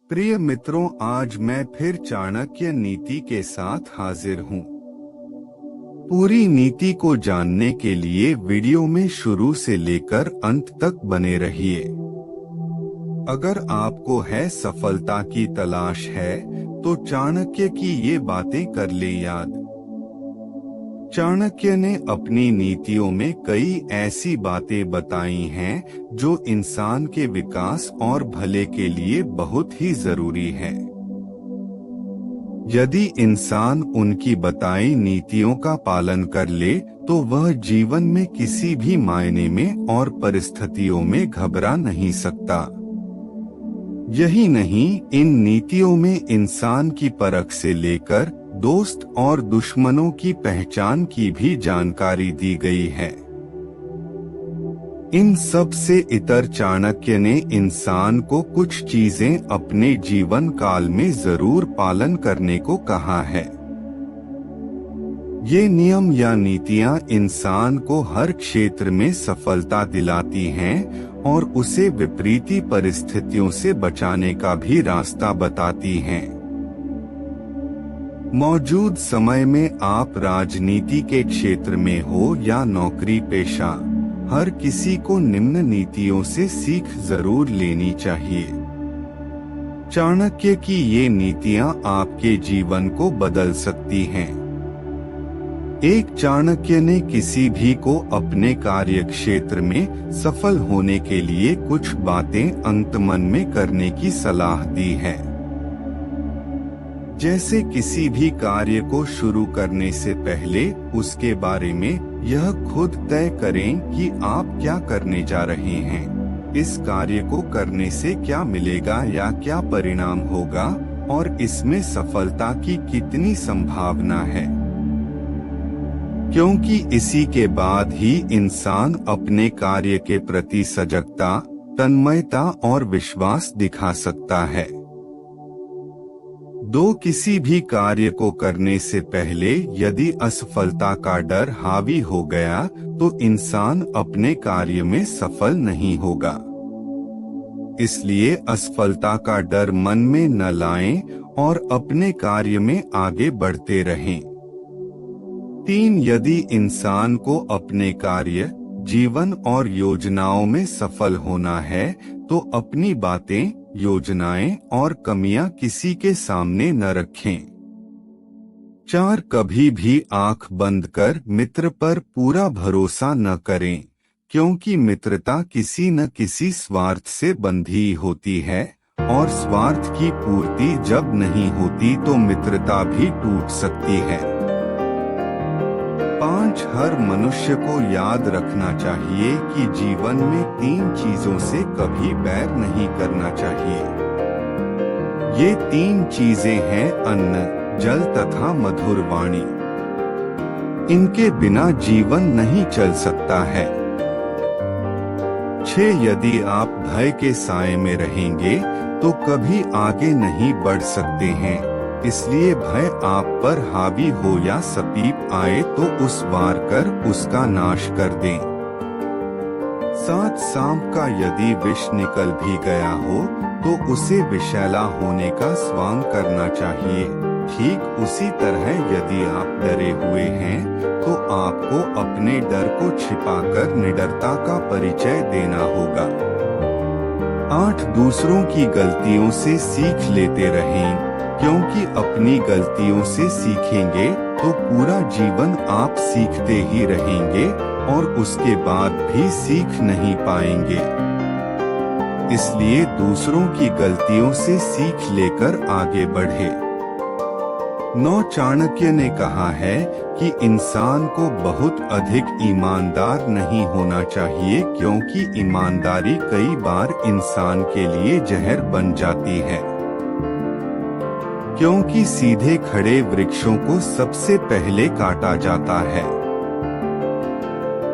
प्रिय मित्रों, आज मैं फिर चाणक्य नीति के साथ हाजिर हूँ। पूरी नीति को जानने के लिए वीडियो में शुरू से लेकर अंत तक बने रहिए। अगर आपको है सफलता की तलाश है तो चाणक्य की ये बातें कर ले याद। चाणक्य ने अपनी नीतियों में कई ऐसी बातें बताई हैं जो इंसान के विकास और भले के लिए बहुत ही जरूरी है। यदि इंसान उनकी बताई नीतियों का पालन कर ले तो वह जीवन में किसी भी मायने में और परिस्थितियों में घबरा नहीं सकता। यही नहीं, इन नीतियों में इंसान की परख से लेकर दोस्त और दुश्मनों की पहचान की भी जानकारी दी गई है। इन सब से इतर चाणक्य ने इंसान को कुछ चीजें अपने जीवन काल में जरूर पालन करने को कहा है। ये नियम या नीतियां इंसान को हर क्षेत्र में सफलता दिलाती हैं और उसे विपरीत परिस्थितियों से बचाने का भी रास्ता बताती हैं। मौजूद समय में आप राजनीति के क्षेत्र में हो या नौकरी पेशा, हर किसी को निम्न नीतियों से सीख जरूर लेनी चाहिए। चाणक्य की ये नीतियां आपके जीवन को बदल सकती हैं। एक चाणक्य ने किसी भी को अपने कार्य क्षेत्र में सफल होने के लिए कुछ बातें अंतमन में करने की सलाह दी है। जैसे किसी भी कार्य को शुरू करने से पहले उसके बारे में यह खुद तय करें कि आप क्या करने जा रहे हैं, इस कार्य को करने से क्या मिलेगा या क्या परिणाम होगा और इसमें सफलता की कितनी संभावना है। क्योंकि इसी के बाद ही इंसान अपने कार्य के प्रति सजगता, तन्मयता और विश्वास दिखा सकता है। किसी भी कार्य को करने से पहले यदि असफलता का डर हावी हो गया तो इंसान अपने कार्य में सफल नहीं होगा। इसलिए असफलता का डर मन में न लाएं और अपने कार्य में आगे बढ़ते रहें। 3, यदि इंसान को अपने कार्य, जीवन और योजनाओं में सफल होना है तो अपनी बातें, योजनाएं और कमियां किसी के सामने न रखें। 4, कभी भी आंख बंद कर मित्र पर पूरा भरोसा न करें, क्योंकि मित्रता किसी न किसी स्वार्थ से बंधी होती है और स्वार्थ की पूर्ति जब नहीं होती तो मित्रता भी टूट सकती है। 5, हर मनुष्य को याद रखना चाहिए कि जीवन में 3 चीजों से कभी बैर नहीं करना चाहिए। ये 3 चीजें हैं अन्न, जल तथा मधुर वाणी। इनके बिना जीवन नहीं चल सकता है। 6, यदि आप भय के साए में रहेंगे तो कभी आगे नहीं बढ़ सकते हैं, इसलिए भय आप पर हावी हो या समीप आए तो उस वार कर उसका नाश कर दें। 7, सांप का यदि विष निकल भी गया हो तो उसे विषैला होने का स्वांग करना चाहिए। ठीक उसी तरह यदि आप डरे हुए हैं तो आपको अपने डर को छिपाकर निडरता का परिचय देना होगा। 8, दूसरों की गलतियों से सीख लेते रहें, क्योंकि अपनी गलतियों से सीखेंगे तो पूरा जीवन आप सीखते ही रहेंगे और उसके बाद भी सीख नहीं पाएंगे। इसलिए दूसरों की गलतियों से सीख लेकर आगे बढ़े। 9, चाणक्य ने कहा है कि इंसान को बहुत अधिक ईमानदार नहीं होना चाहिए, क्योंकि ईमानदारी कई बार इंसान के लिए जहर बन जाती है। क्योंकि सीधे खड़े वृक्षों को सबसे पहले काटा जाता है।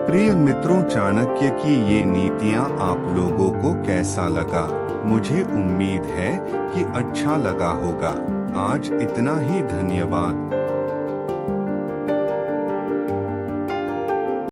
प्रिय मित्रों, चाणक्य की ये नीतियां आप लोगों को कैसा लगा? मुझे उम्मीद है कि अच्छा लगा होगा। आज इतना ही, धन्यवाद।